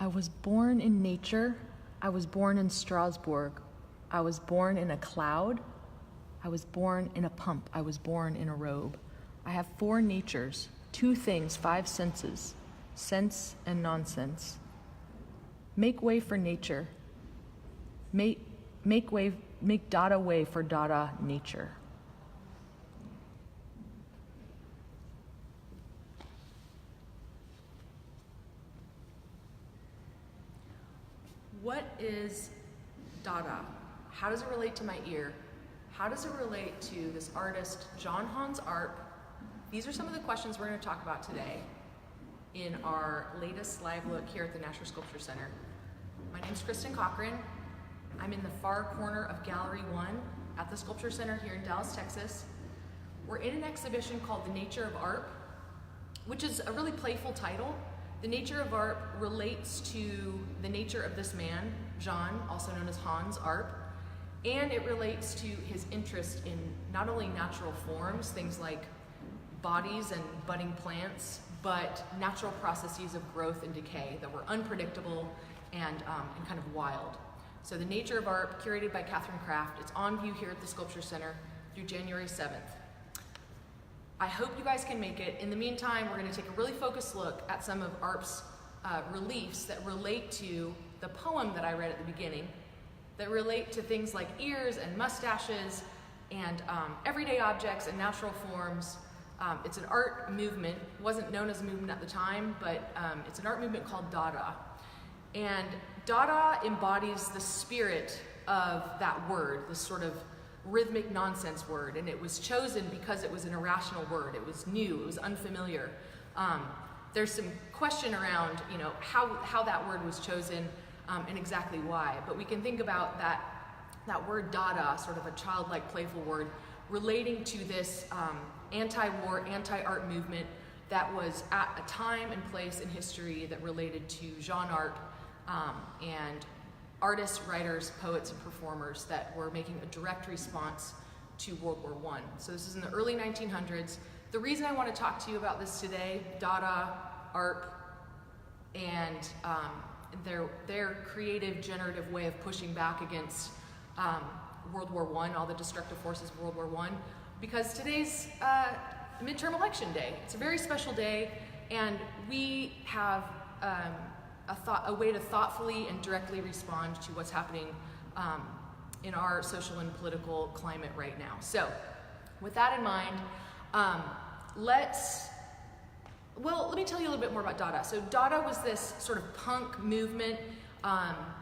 I was born in nature. I was born in Strasbourg. I was born in a cloud. I was born in a pump. I was born in a robe. I have 4 natures, 2 things, 5 senses, sense and nonsense. Make way for nature. Make Dada way for Dada nature. What is Dada? How does it relate to my ear? How does it relate to this artist, John Hans Arp? These are some of the questions we're going to talk about today in our latest live look here at the National Sculpture Center. My name's Kristen Cochran. I'm in the far corner of Gallery 1 at the Sculpture Center here in Dallas, Texas. We're in an exhibition called The Nature of Arp, which is a really playful title. The nature of Arp relates to the nature of this man, John, also known as Hans Arp, and it relates to his interest in not only natural forms, things like bodies and budding plants, but natural processes of growth and decay that were unpredictable and kind of wild. So The Nature of Arp, curated by Catherine Kraft, it's on view here at the Sculpture Center through January 7th. I hope you guys can make it. In the meantime, we're going to take a really focused look at some of Arp's reliefs that relate to the poem that I read at the beginning, that relate to things like ears and mustaches and everyday objects and natural forms. It's an art movement. It wasn't known as a movement at the time, but it's an art movement called Dada. And Dada embodies the spirit of that word, this sort of rhythmic nonsense word, and it was chosen because it was an irrational word. It was new, it was unfamiliar. There's some question around, how that word was chosen and exactly why, but we can think about that word Dada, sort of a childlike, playful word, relating to this anti-war, anti-art movement that was at a time and place in history that related to Jean Arp and artists, writers, poets, and performers that were making a direct response to World War I. So this is in the early 1900s. The reason I want to talk to you about this today, Dada, Arp, and their creative, generative way of pushing back against World War I, all the destructive forces of World War I, because today's midterm election day. It's a very special day, and we have a way to thoughtfully and directly respond to what's happening in our social and political climate right now. So, with that in mind, let me tell you a little bit more about Dada. So Dada was this sort of punk movement,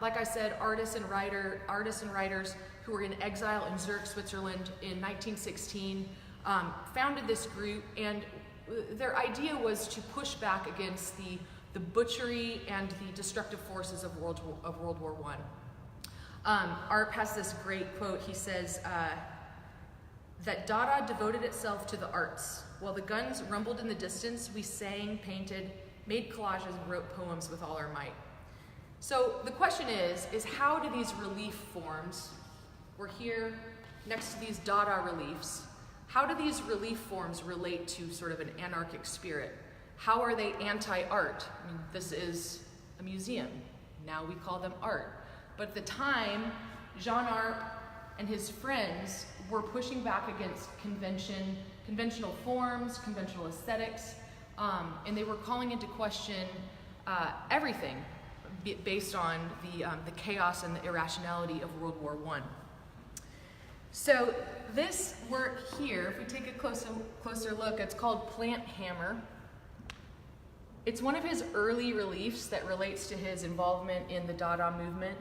like I said, artists and writers who were in exile in Zurich, Switzerland in 1916, founded this group, and their idea was to push back against the butchery and the destructive forces of World War I. Arp has this great quote. He says that Dada devoted itself to the arts. While the guns rumbled in the distance, we sang, painted, made collages, and wrote poems with all our might. So the question is how do these relief forms, we're here next to these Dada reliefs, how do these relief forms relate to sort of an anarchic spirit? How are they anti-art? I mean, this is a museum. Now we call them art. But at the time, Jean Arp and his friends were pushing back against conventional forms, conventional aesthetics, and they were calling into question everything based on the chaos and the irrationality of World War I. So this work here, if we take a closer look, it's called Plant Hammer. It's one of his early reliefs that relates to his involvement in the Dada movement.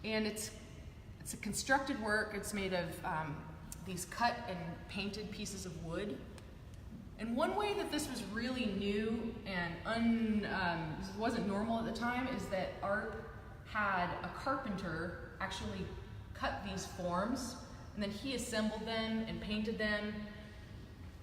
And it's a constructed work. It's made of these cut and painted pieces of wood. And one way that this was really new and wasn't normal at the time is that Arp had a carpenter actually cut these forms, and then he assembled them and painted them.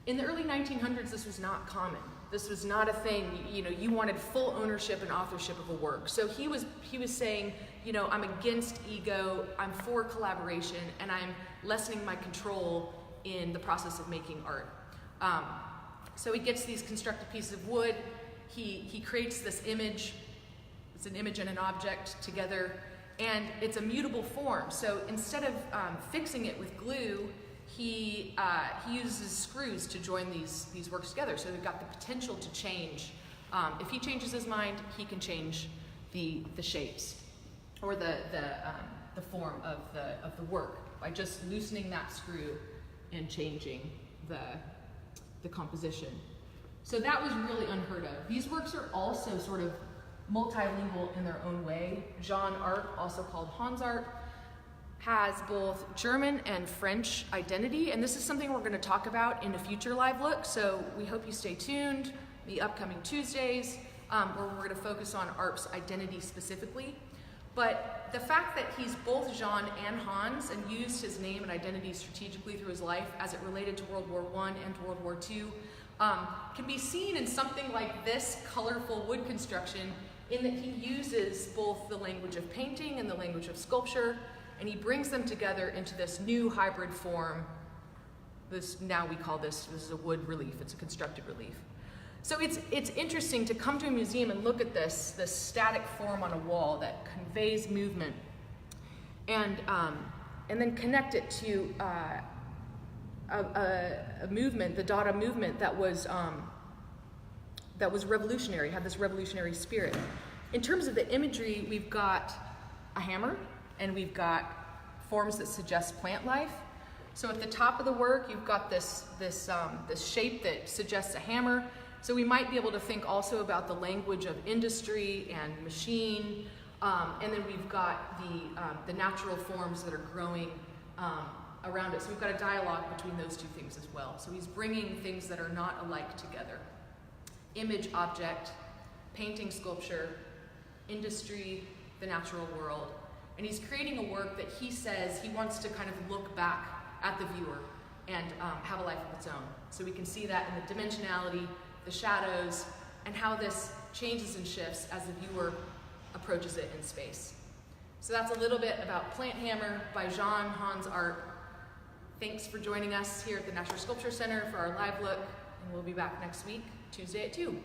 In the early 1900s, this was not common. This was not a thing, you wanted full ownership and authorship of a work. So he was saying, I'm against ego, I'm for collaboration, and I'm lessening my control in the process of making art. So he gets these constructed pieces of wood, he creates this image. It's an image and an object together, and it's a mutable form. So instead of fixing it with glue, he uses screws to join these works together. So they've got the potential to change. If he changes his mind, he can change the shapes or the form of the work by just loosening that screw and changing the composition. So that was really unheard of. These works are also sort of multilingual in their own way. Jean art, also called Hans art, has both German and French identity, and this is something we're going to talk about in a future live look, so we hope you stay tuned the upcoming Tuesdays, where we're going to focus on Arp's identity specifically. But the fact that he's both Jean and Hans and used his name and identity strategically through his life as it related to World War I and to World War II can be seen in something like this colorful wood construction, in that he uses both the language of painting and the language of sculpture, and he brings them together into this new hybrid form. Now we call this is a wood relief, it's a constructed relief. So it's interesting to come to a museum and look at this static form on a wall that conveys movement, and then connect it to a movement, the Dada movement, that was revolutionary, had this revolutionary spirit. In terms of the imagery, we've got a hammer, and we've got forms that suggest plant life. So at the top of the work, you've got this shape that suggests a hammer. So we might be able to think also about the language of industry and machine, and then we've got the natural forms that are growing around it. So we've got a dialogue between those two things as well. So he's bringing things that are not alike together. Image, object, painting, sculpture, industry, the natural world. And he's creating a work that he says he wants to kind of look back at the viewer and have a life of its own. So we can see that in the dimensionality, the shadows, and how this changes and shifts as the viewer approaches it in space. So that's a little bit about Plant Hammer by Jean Hans art. Thanks for joining us here at the National Sculpture Center for our live look, and we'll be back next week, Tuesday at 2.